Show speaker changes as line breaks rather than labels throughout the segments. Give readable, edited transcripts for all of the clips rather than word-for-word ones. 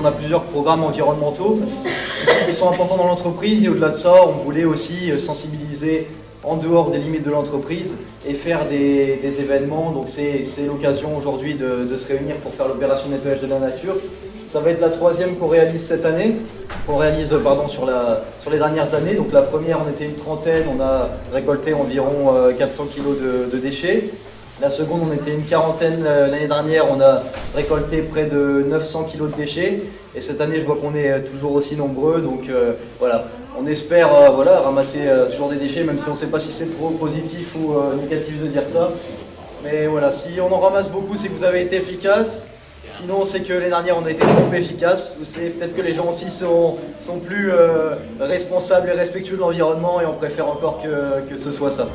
on a plusieurs programmes environnementaux qui sont importants dans l'entreprise, et au-delà de ça, on voulait aussi sensibiliser en dehors des limites de l'entreprise et faire des événements. Donc c'est l'occasion aujourd'hui de se réunir pour faire l'opération de nettoyage de la nature. Ça va être la troisième qu'on réalise cette année, sur les dernières années. Donc la première, on était une trentaine, on a récolté environ 400 kg de déchets. La seconde, on était une quarantaine l'année dernière, on a récolté près de 900 kg de déchets. Et cette année, je vois qu'on est toujours aussi nombreux. Donc voilà, on espère ramasser toujours des déchets, même si on ne sait pas si c'est trop positif ou négatif de dire ça. Mais voilà, si on en ramasse beaucoup, c'est que vous avez été efficace. Sinon, c'est que l'année dernière, on a été trop efficace. C'est peut-être que les gens aussi sont plus responsables et respectueux de l'environnement, et on préfère encore que ce soit ça.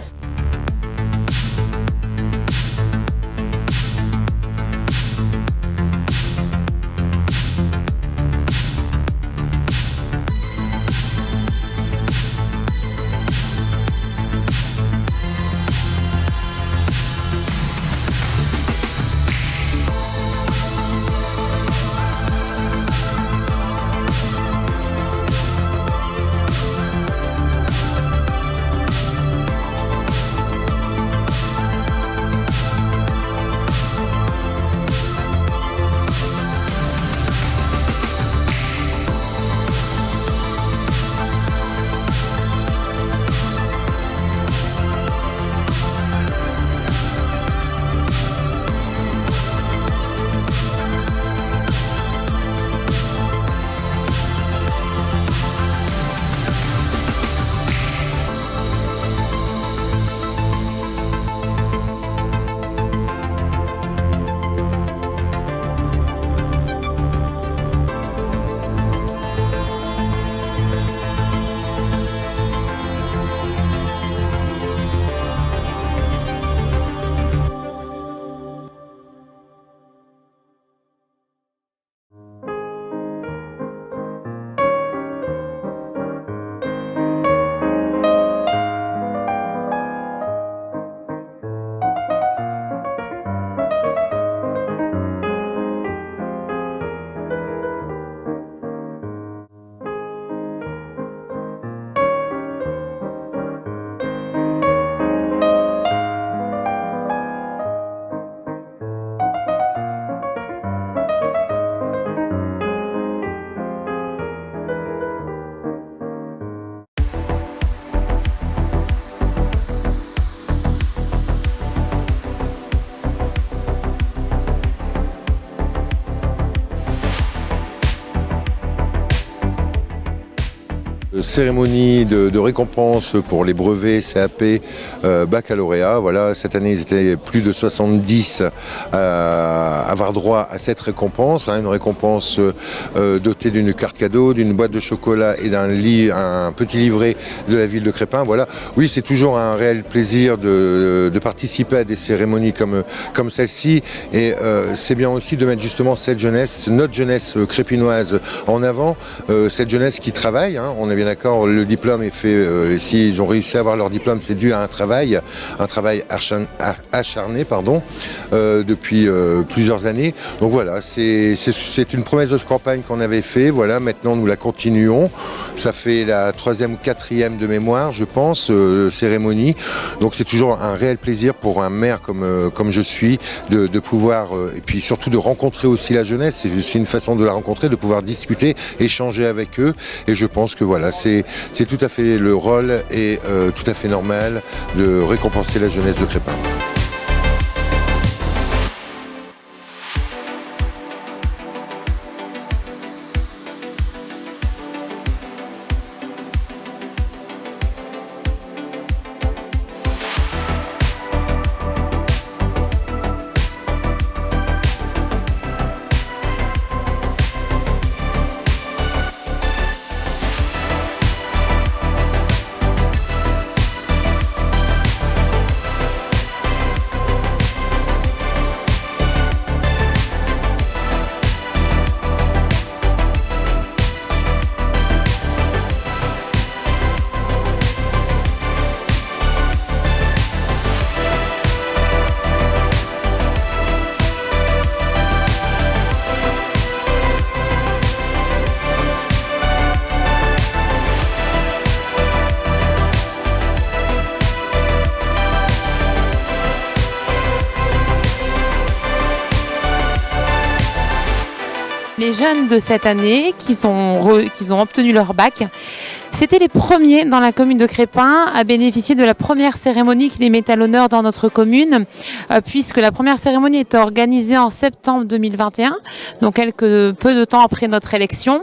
Cérémonie de récompense pour les brevets CAP baccalauréat. Voilà, cette année, ils étaient plus de 70 à avoir droit à cette récompense. Une récompense dotée d'une carte cadeau, d'une boîte de chocolat et un petit livret de la ville de Crespin. Voilà. Oui, c'est toujours un réel plaisir de participer à des cérémonies comme celle-ci. Et c'est bien aussi de mettre justement cette jeunesse, notre jeunesse crépinoise en avant. Cette jeunesse qui travaille, on est bien d'accord, le diplôme est fait, s'ils ont réussi à avoir leur diplôme, c'est dû à un travail acharné, depuis plusieurs années. Donc voilà, c'est une promesse de campagne qu'on avait fait. Voilà, maintenant nous la continuons. Ça fait la 3e ou 4e de mémoire, je pense, cérémonie. Donc c'est toujours un réel plaisir pour un maire comme je suis de pouvoir, et puis surtout de rencontrer aussi la jeunesse. C'est une façon de la rencontrer, de pouvoir discuter, échanger avec eux. Et je pense que voilà, c'est tout à fait le rôle et tout à fait normal de récompenser la jeunesse de Crespin.
Les jeunes de cette année qui ont obtenu leur bac, c'était les premiers dans la commune de Crespin à bénéficier de la première cérémonie qui les met à l'honneur dans notre commune, puisque la première cérémonie était organisée en septembre 2021, donc peu de temps après notre élection.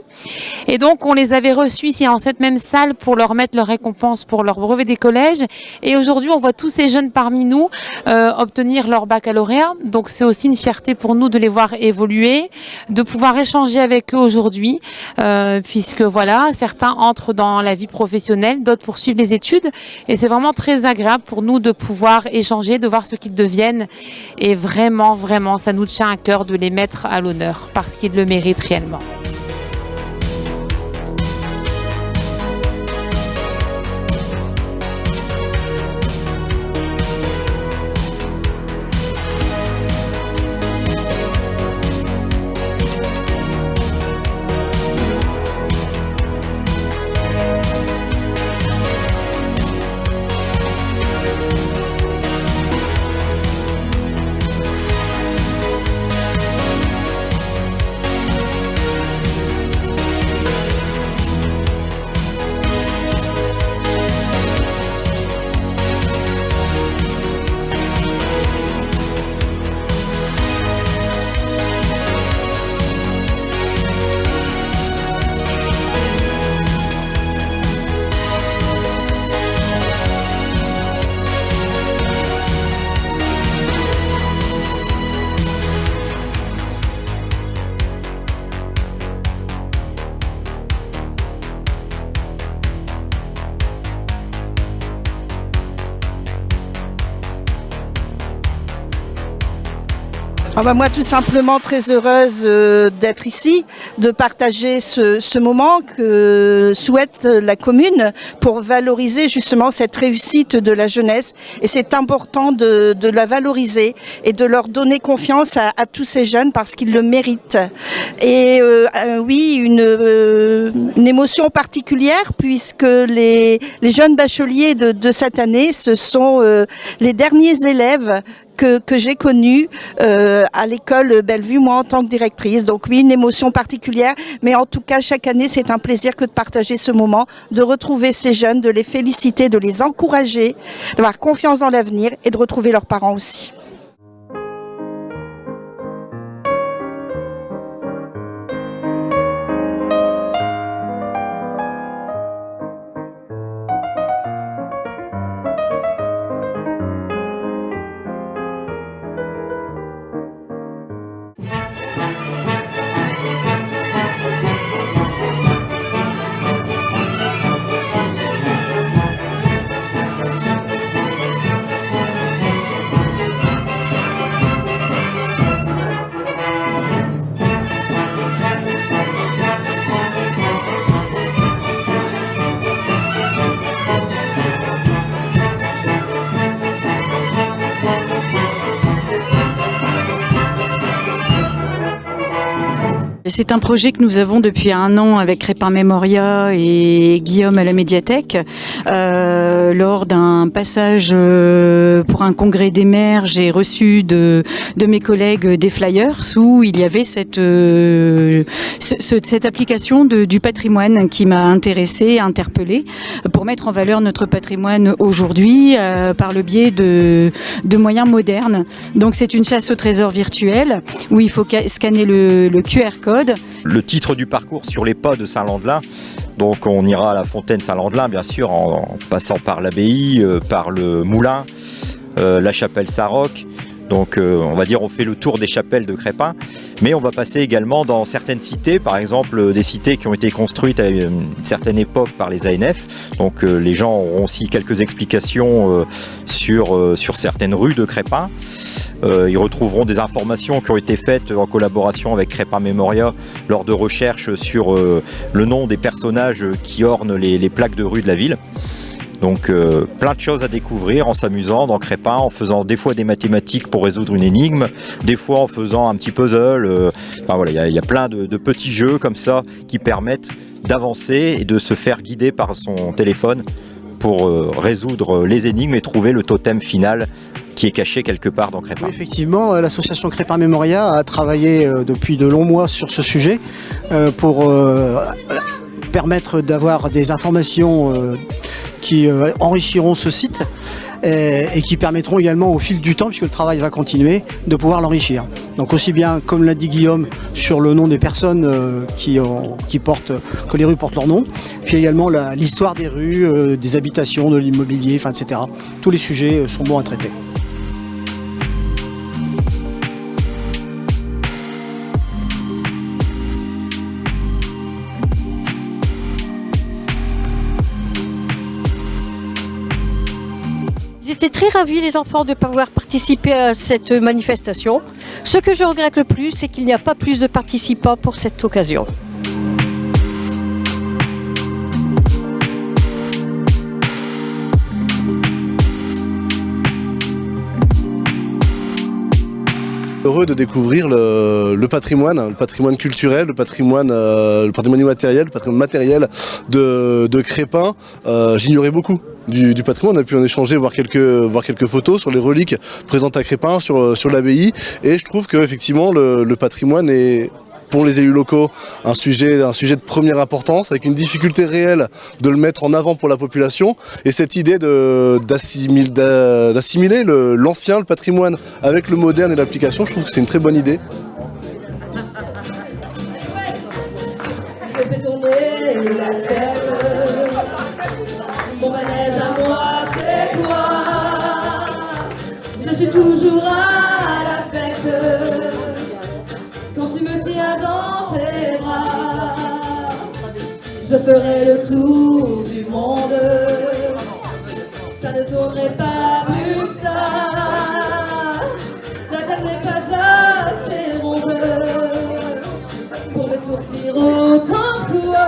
Et donc on les avait reçus ici dans cette même salle pour leur mettre leur récompense pour leur brevet des collèges. Et aujourd'hui on voit tous ces jeunes parmi nous obtenir leur baccalauréat. Donc c'est aussi une fierté pour nous de les voir évoluer, de pouvoir échanger avec eux aujourd'hui, puisque voilà, certains entrent dans la vie professionnelle, d'autres poursuivent les études, et c'est vraiment très agréable pour nous de pouvoir échanger, de voir ce qu'ils deviennent, et vraiment, vraiment, ça nous tient à cœur de les mettre à l'honneur, parce qu'ils le méritent réellement.
Moi, tout simplement, très heureuse d'être ici, de partager ce moment que souhaite la commune pour valoriser justement cette réussite de la jeunesse. Et c'est important de la valoriser et de leur donner confiance à tous ces jeunes parce qu'ils le méritent. Et oui, une émotion particulière puisque les jeunes bacheliers de cette année, ce sont les derniers élèves que j'ai connue à l'école Bellevue, moi en tant que directrice. Donc oui, une émotion particulière, mais en tout cas, chaque année, c'est un plaisir que de partager ce moment, de retrouver ces jeunes, de les féliciter, de les encourager, d'avoir confiance dans l'avenir et de retrouver leurs parents aussi.
C'est un projet que nous avons depuis 1 an avec Crespin Memoria et Guillaume à la médiathèque. Lors d'un passage pour un congrès des maires, j'ai reçu de mes collègues des flyers où il y avait cette application du patrimoine qui m'a intéressée, interpellée, pour mettre en valeur notre patrimoine aujourd'hui par le biais de moyens modernes. Donc c'est une chasse au trésor virtuel où il faut scanner le QR code.
Le titre du parcours sur les pas de Saint-Landelin, donc on ira à la fontaine Saint-Landelin bien sûr en passant par l'abbaye, par le moulin, la chapelle Saint-Roch. Donc on va dire on fait le tour des chapelles de Crespin, mais on va passer également dans certaines cités, par exemple des cités qui ont été construites à une certaine époque par les ANF. Donc les gens auront aussi quelques explications sur certaines rues de Crespin. Ils retrouveront des informations qui ont été faites en collaboration avec Crespin Memoria lors de recherches sur le nom des personnages qui ornent les plaques de rue de la ville. Donc plein de choses à découvrir en s'amusant dans Crespin, en faisant des fois des mathématiques pour résoudre une énigme, des fois en faisant un petit puzzle. Enfin voilà, il y a plein de petits jeux comme ça qui permettent d'avancer et de se faire guider par son téléphone pour résoudre les énigmes et trouver le totem final qui est caché quelque part dans Crépin.
Oui, effectivement, l'association Crépin Memoria a travaillé depuis de longs mois sur ce sujet pour permettre d'avoir des informations qui enrichiront ce site et qui permettront également au fil du temps, puisque le travail va continuer, de pouvoir l'enrichir. Donc aussi bien, comme l'a dit Guillaume, sur le nom des personnes que les rues portent leur nom, puis également l'histoire des rues, des habitations, de l'immobilier, enfin, etc. Tous les sujets sont bons à traiter.
Ils étaient très ravis, les enfants, de pouvoir participer à cette manifestation. Ce que je regrette le plus, c'est qu'il n'y a pas plus de participants pour cette occasion.
Heureux de découvrir le patrimoine culturel, le patrimoine immatériel, le patrimoine matériel de Crépin. J'ignorais beaucoup du patrimoine, on a pu en échanger, voir quelques photos sur les reliques présentes à Crépin, sur l'abbaye, et je trouve que effectivement le patrimoine est, pour les élus locaux, un sujet de première importance, avec une difficulté réelle de le mettre en avant pour la population, et cette idée d'assimiler l'ancien, le patrimoine, avec le moderne et l'application, je trouve que c'est une très bonne idée.
Je fais tourner la tête, mon manège à moi c'est toi, je suis toujours à la fête. Quand tu me tiens dans tes bras, je ferai le tour du monde. Ça ne tournerait pas plus que ça. La terre n'est pas assez ronde pour m'étourdir autant que toi.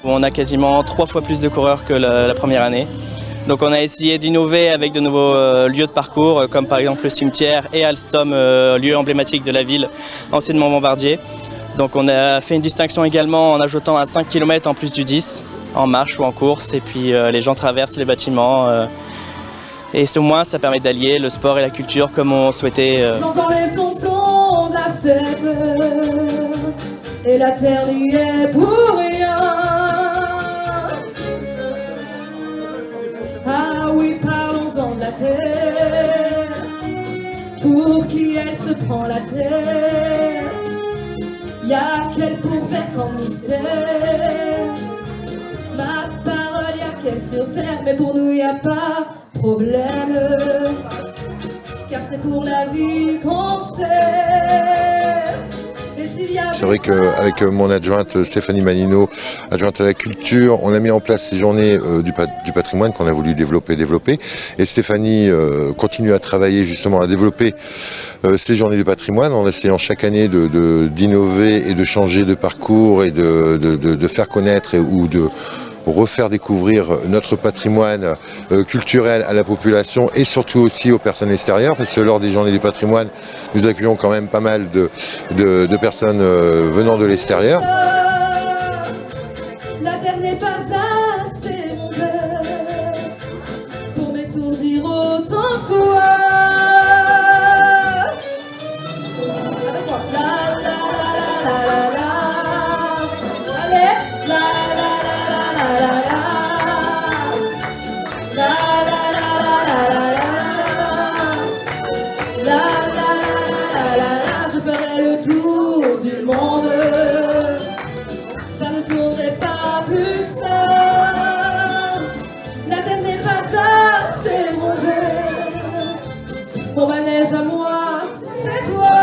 On a quasiment 3 fois plus de coureurs que la première année. Donc on a essayé d'innover avec de nouveaux lieux de parcours, comme par exemple le cimetière et Alstom, lieu emblématique de la ville, anciennement Bombardier. Donc on a fait une distinction également en ajoutant un 5 km en plus du 10, en marche ou en course, et puis les gens traversent les bâtiments. Et au moins ça permet d'allier le sport et la culture comme on souhaitait.
J'entends les chansons de la fête, et la terre n'y est pour rien. Ah oui, parlons-en de la terre, pour qui elle se prend la terre. Y'a qu'elle pour faire tant de mystère. Ma parole, y'a qu'elle sur terre, mais pour nous y'a pas de problème, car c'est pour la vie qu'on sert.
C'est vrai qu'avec mon adjointe Stéphanie Manino, adjointe à la culture, on a mis en place ces journées du patrimoine qu'on a voulu développer. Et Stéphanie continue à travailler justement à développer ces journées du patrimoine en essayant chaque année d'innover et de changer de parcours et de faire connaître ou de refaire découvrir notre patrimoine culturel à la population et surtout aussi aux personnes extérieures, parce que lors des journées du patrimoine, nous accueillons quand même pas mal de personnes venant de l'extérieur.
La terre n'est pas assez ronde pour m'étourdir autant que toi. Je ferai le tour du monde. Ça ne tournerait pas plus que ça. La terre n'est pas assez ronde. Mon manège à moi, c'est toi.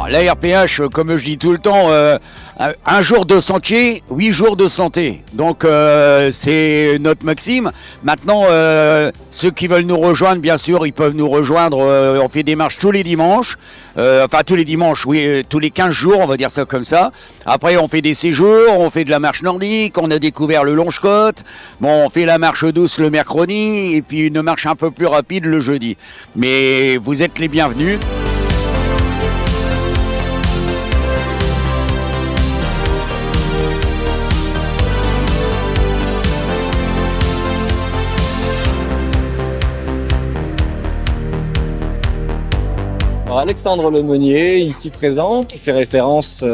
Alors, la RPH, comme je dis tout le temps, un jour de sentier, 8 jours de santé. Donc, c'est notre maxime. Maintenant, ceux qui veulent nous rejoindre, bien sûr, ils peuvent nous rejoindre. On fait des marches tous les dimanches. Enfin, tous les dimanches, oui, tous les 15 jours, on va dire ça comme ça. Après, on fait des séjours, on fait de la marche nordique, on a découvert le Longe-Côte. Bon, on fait la marche douce le mercredi et puis une marche un peu plus rapide le jeudi. Mais vous êtes les bienvenus.
Alors Alexandre Lemonnier, ici présent, qui fait référence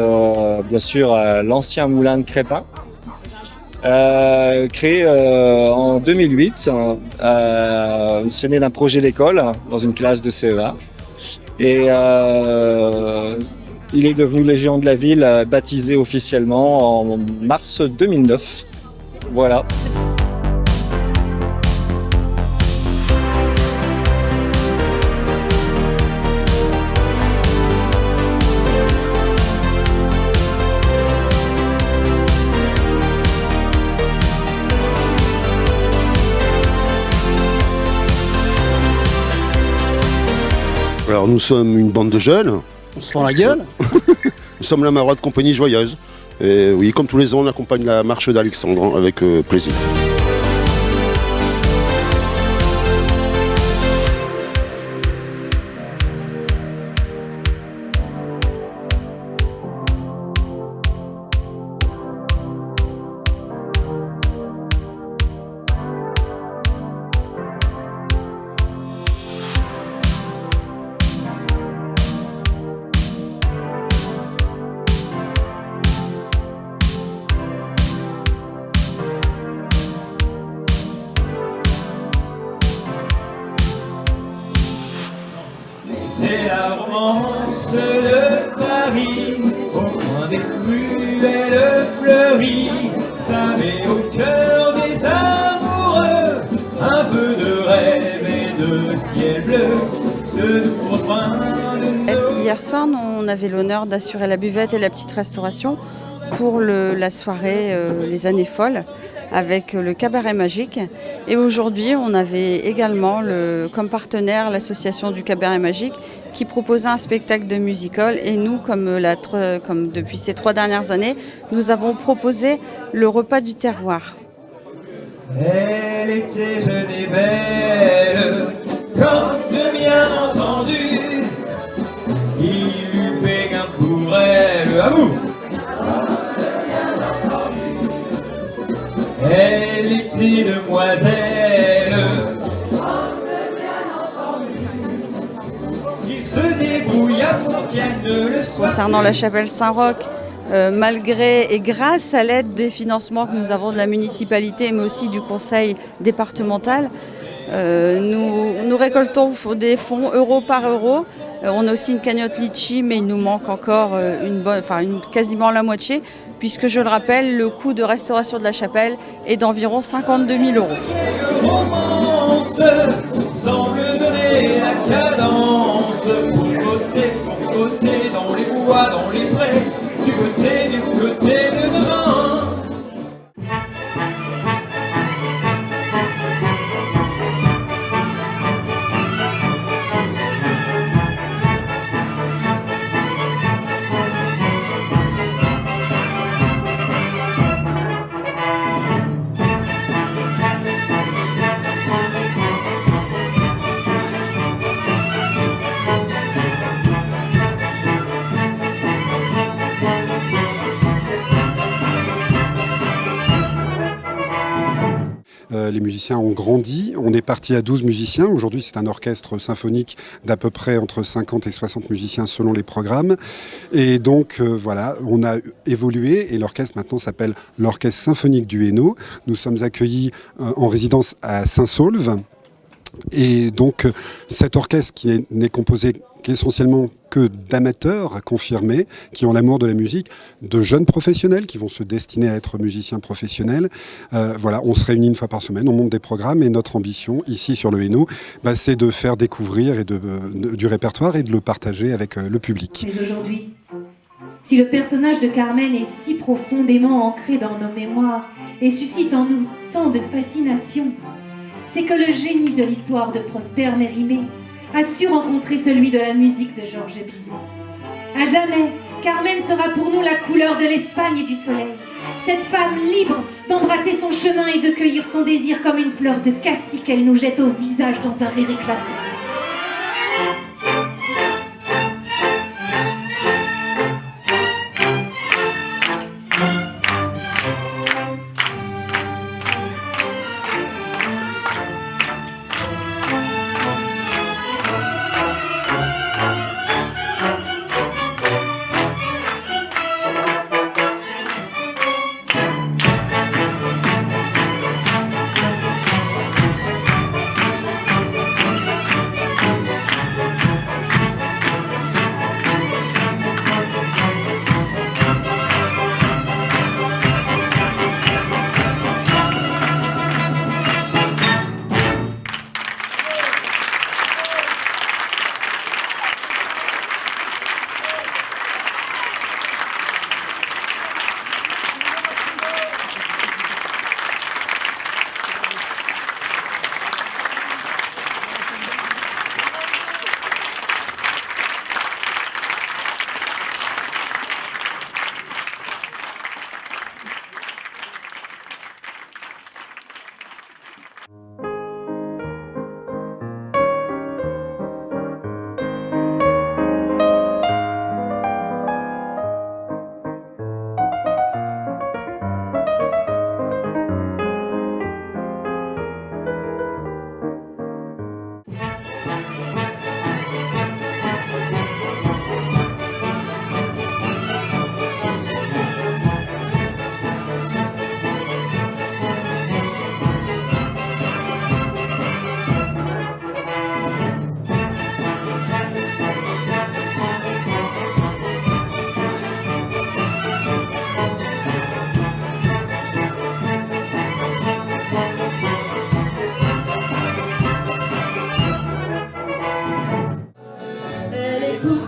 bien sûr à l'ancien moulin de Crépin, créé en 2008. C'est né d'un projet d'école dans une classe de CEA. Et il est devenu Légion de la Ville, baptisé officiellement en mars 2009. Voilà.
Alors nous sommes une bande de jeunes.
On se fend la gueule.
Nous sommes la Marotte Compagnie Joyeuse. Et oui, comme tous les ans, on accompagne la marche d'Alexandre avec plaisir.
C'est la romance de Paris, au coin des cruelles fleuries, ça met au cœur des amoureux un peu de rêve et de ciel bleu, ce coin de nos...
Hier soir, on avait l'honneur d'assurer la buvette et la petite restauration pour la soirée Les Années Folles avec le Cabaret Magique. Et aujourd'hui, on avait également comme partenaire l'association du Cabaret Magique qui proposait un spectacle de musical. Et nous, comme depuis ces 3 dernières années, nous avons proposé le repas du terroir.
Elle était jeune et belle, comme de bien entendu, il eut péguin pour elle, à vous. Elle était demoiselle, il se débrouilla pour qu'elle ne le soit.
Concernant la chapelle Saint-Roch, malgré et grâce à l'aide des financements que nous avons de la municipalité, mais aussi du conseil départemental, nous récoltons des fonds euro par euro. On a aussi une cagnotte litchi, mais il nous manque encore quasiment la moitié, puisque je le rappelle, le coût de restauration de la chapelle est d'environ 52 000 euros.
Romance semble donner la cadence pour sauter dans les bois, dans les prés, du côté de demain.
Les musiciens ont grandi, on est parti à 12 musiciens, aujourd'hui c'est un orchestre symphonique d'à peu près entre 50 et 60 musiciens selon les programmes, et donc voilà, on a évolué et l'orchestre maintenant s'appelle l'Orchestre Symphonique du Hainaut. Nous sommes accueillis en résidence à Saint-Saulve, Et donc cet orchestre qui n'est composé qu'essentiellement que d'amateurs confirmés, qui ont l'amour de la musique, de jeunes professionnels qui vont se destiner à être musiciens professionnels. Voilà, on se réunit une fois par semaine, on monte des programmes et notre ambition ici sur le Hainaut, c'est de faire découvrir du répertoire et de le partager avec le public.
Mais aujourd'hui, si le personnage de Carmen est si profondément ancré dans nos mémoires et suscite en nous tant de fascination, c'est que le génie de l'histoire de Prosper Mérimée a su rencontrer celui de la musique de Georges Bizet. À jamais, Carmen sera pour nous la couleur de l'Espagne et du soleil. Cette femme libre d'embrasser son chemin et de cueillir son désir comme une fleur de cassis qu'elle nous jette au visage dans un rire éclatant.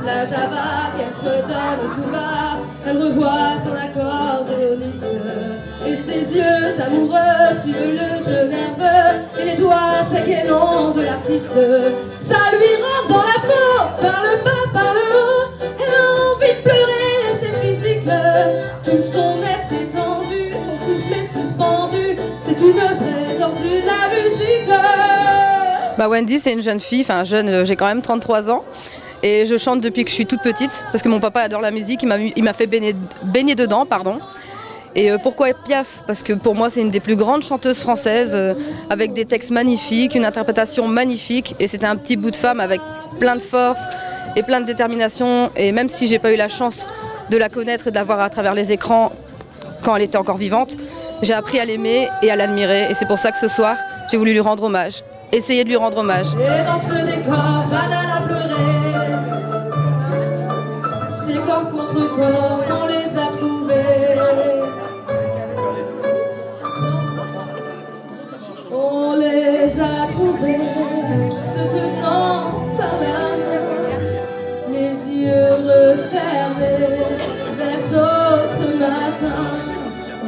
La java qu'elle fredonne tout bas, elle revoit son accordéoniste et ses yeux amoureux suivent le jeu nerveux et les doigts s'égalant de l'artiste. Ça lui rentre dans la peau, par le bas, par le haut, elle a envie de pleurer, c'est physique. Tout son être étendu, son souffle est suspendu, c'est une vraie tortue de la musique.
Wendy, c'est une jeune fille, enfin jeune, j'ai quand même 33 ans. Et je chante depuis que je suis toute petite, parce que mon papa adore la musique, il m'a fait baigner dedans, pardon. Et pourquoi Piaf? Parce que pour moi c'est une des plus grandes chanteuses françaises, avec des textes magnifiques, une interprétation magnifique, et c'était un petit bout de femme avec plein de force et plein de détermination. Et même si j'ai pas eu la chance de la connaître et de la voir à travers les écrans quand elle était encore vivante, j'ai appris à l'aimer et à l'admirer. Et c'est pour ça que ce soir, j'ai voulu lui rendre hommage. Essayer de lui rendre hommage.
Et dans ce décor, banal à pleurer. C'est corps contre corps qu'on les a trouvés. On les a trouvés, se tenant par la main, les yeux refermés, vers d'autres matins,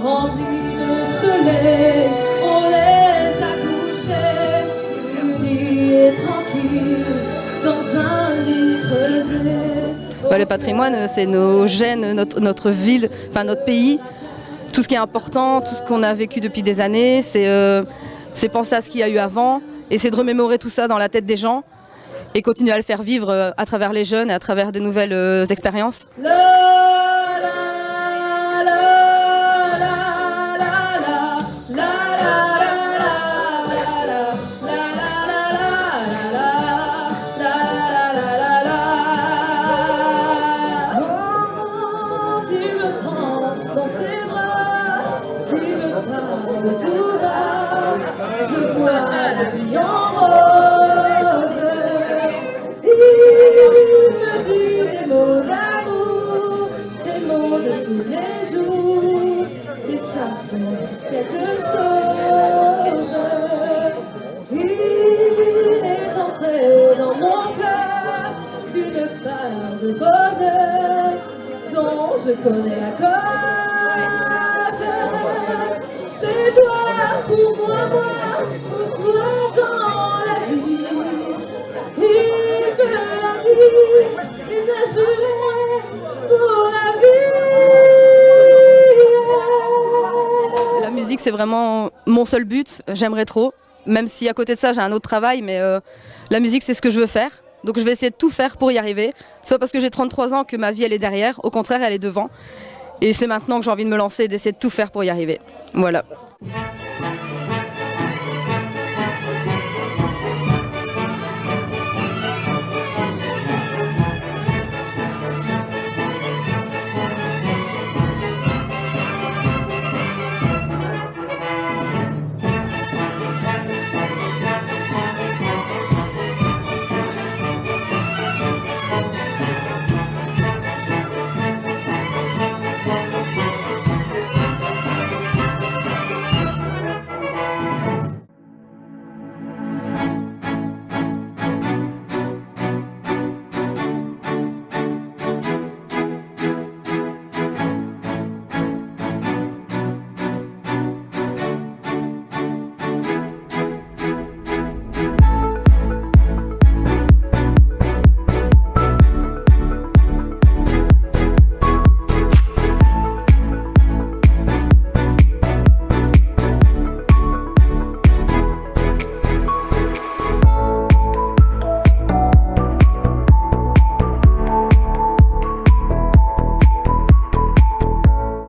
remplis de soleil. On les a couchés, unis et tranquilles, dans un lit creusé.
Le patrimoine, c'est nos gènes, notre ville, enfin notre pays. Tout ce qui est important, tout ce qu'on a vécu depuis des années, c'est penser à ce qu'il y a eu avant, et c'est de remémorer tout ça dans la tête des gens et continuer à le faire vivre à travers les jeunes et à travers des nouvelles expériences.
Je vois la vie en rose. quelque chose. Il est entré dans mon cœur une part de bonheur dont je connais la cause. C'est toi pour moi, pour toi dans la vie. Il me l'a dit, il m'a juré pour la vie.
La musique, c'est vraiment mon seul but. J'aimerais trop, même si à côté de ça, j'ai un autre travail, mais la musique, c'est ce que je veux faire. Donc je vais essayer de tout faire pour y arriver. C'est pas parce que j'ai 33 ans que ma vie, elle est derrière. Au contraire, elle est devant. Et c'est maintenant que j'ai envie de me lancer et d'essayer de tout faire pour y arriver. Voilà.